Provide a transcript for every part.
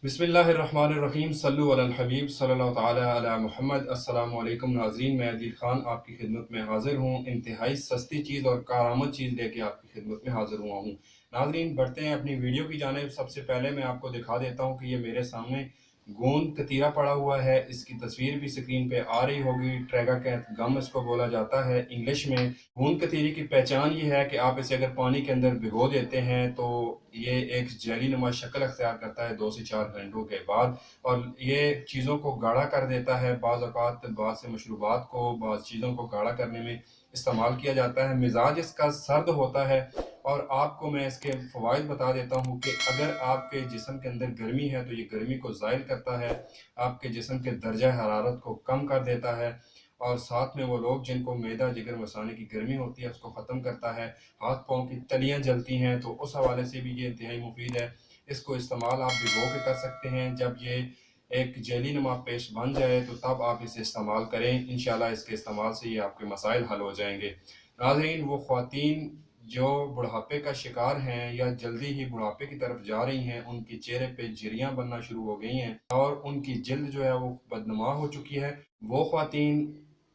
बिस्मिल्लाहिर्रहमानिर्रहीम सल्लु अलल हबीब सल्लल्लाहु ताला अला मुहम्मद। अस्सलाम वालेकुम नाज़रीन, मैं अदील खान आपकी खिदमत में हाज़िर हूँ। इंतहाई सस्ती चीज़ और कारामद चीज़ लेके आपकी खिदमत में हाज़िर हुआ हूँ। नाज़रीन, बढ़ते हैं अपनी वीडियो की जानिब। सबसे पहले मैं आपको दिखा देता हूँ कि ये मेरे सामने गोंद कतीरा पड़ा हुआ है। इसकी तस्वीर भी स्क्रीन पे आ रही होगी। ट्रैगा कैथ गम इसको बोला जाता है इंग्लिश में। गोंद कतीरे की पहचान ये है कि आप इसे अगर पानी के अंदर भिगो देते हैं तो ये एक जेली नुमा शक्ल अख्तियार करता है 2 से 4 घंटों के बाद, और ये चीज़ों को गाढ़ा कर देता है। बाज़ औक़ात बहुत से मशरूबात को, बाज़ चीज़ों को गाढ़ा करने में इस्तेमाल किया जाता है। मिजाज इसका सर्द होता है। और आपको मैं इसके फ़वाइद बता देता हूँ कि अगर आपके जिस्म के अंदर गर्मी है तो ये गर्मी को ज़ाइल करता है, आपके जिस्म के दर्जा हरारत को कम कर देता है, और साथ में वो लोग जिनको मैदा जिगर मसाने की गर्मी होती है उसको ख़त्म करता है। हाथ पाँव की तलियाँ जलती हैं तो उस हवाले से भी ये इंतहाई मुफीद है। इसको इस्तेमाल आप भिगो के कर सकते हैं। जब ये एक जेली नुमा पेस्ट बन जाए तो तब आप इसे इस्तेमाल करें। इंशाल्लाह इसके इस्तेमाल से ये आपके मसाइल हल हो जाएंगे। नाज़रीन, वो ख़वातीन जो बुढ़ापे का शिकार हैं या जल्दी ही बुढ़ापे की तरफ जा रही हैं, उनके चेहरे पे झुर्रियाँ बनना शुरू हो गई हैं और उनकी जिल्द जो है वो बदनुमा हो चुकी है, वो ख़वातीन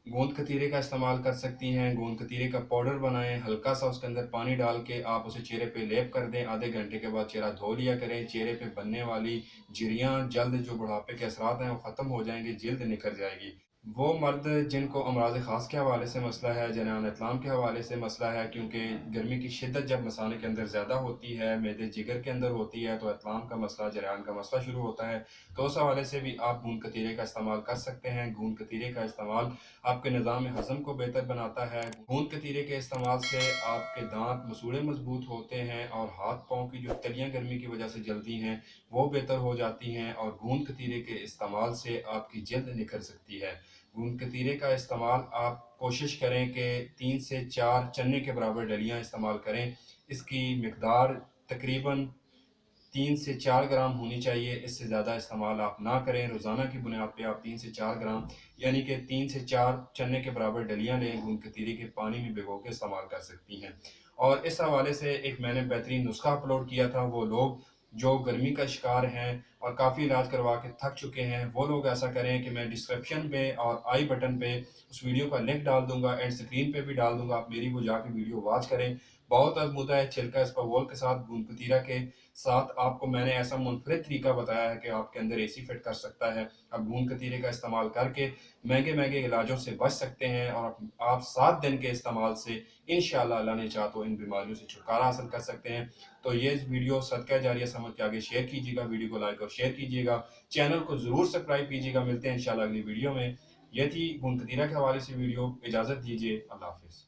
गोंद कतीरे का इस्तेमाल कर सकती हैं। गोंद कतीरे का पाउडर बनाएं, हल्का सा उसके अंदर पानी डाल के आप उसे चेहरे पे लेप कर दें। आधे घंटे के बाद चेहरा धो लिया करें। चेहरे पे बनने वाली झुर्रियाँ, जल्द जो बुढ़ापे के असरात हैं वो ख़त्म हो जाएंगे, जिल्द निखर जाएगी। वो मर्द जिनको अमराज ख़ास के हवाले से मसला है, जनान इस्लाम के हवाले से मसला है, क्योंकि गर्मी की शिद्दत जब मसाने के अंदर ज़्यादा होती है, मैदे जिगर के अंदर होती है, तो इस्लाम का मसला, जरान का मसला शुरू होता है। तो उस हवाले से भी आप गूंद कतीरे का इस्तेमाल कर सकते हैं। गूंद कतीरे का इस्तेमाल आपके निज़ाम हज़म को बेहतर बनाता है। गूंद कतीरे के इस्तेमाल से आपके दांत मसूड़े मजबूत होते हैं और हाथ पाँव की जो तलियाँ गर्मी की वजह से जलती हैं वो बेहतर हो जाती हैं, और गूंद कतीरे के इस्तेमाल से आपकी जल्द निखर सकती है। गूंद कतीरे का इस्तेमाल आप कोशिश करें कि 3 से 4 चने के बराबर डलियाँ इस्तेमाल करें। इसकी मकदार तकरीबन 3 से 4 ग्राम होनी चाहिए। इससे ज़्यादा इस्तेमाल आप ना करें। रोज़ाना की बुनियाद पे आप 3 से 4 ग्राम यानी कि 3 से 4 चने के बराबर डलियाँ लें। गूंद कतीरे के पानी में भिगो के इस्तेमाल कर सकती हैं। और इस हवाले से एक मैंने बेहतरीन नुस्खा अपलोड किया था। वो लोग जो गर्मी का शिकार हैं और काफ़ी इलाज करवा के थक चुके हैं, वो लोग ऐसा करें कि मैं डिस्क्रिप्शन पे और आई बटन पे उस वीडियो का लिंक डाल दूंगा, एंड स्क्रीन पे भी डाल दूंगा। आप मेरी वो जाके वीडियो वॉच करें। बहुत आजमुदा है। छिलका इसका वोल के साथ, गूंद कतीरा के साथ आपको मैंने ऐसा मुनफरिद तरीका बताया है कि आपके अंदर एसी फिट कर सकता है। आप गूंद कतीरे का इस्तेमाल करके महंगे महंगे इलाजों से बच सकते हैं, और आप 7 दिन के इस्तेमाल से इंशाल्लाह अल्लाह ने चाहा तो इन बीमारियों से छुटकारा हासिल कर सकते हैं। तो ये वीडियो सदका जारिया समझ के आगे शेयर कीजिएगा, वीडियो को लाइक और शेयर कीजिएगा, चैनल को ज़रूर सब्सक्राइब कीजिएगा। मिलते हैं इंशाल्लाह अगली वीडियो में। ये थी गूंद कतीरा के हवाले से वीडियो। इजाज़त दीजिए। अल्लाह हाफिज़।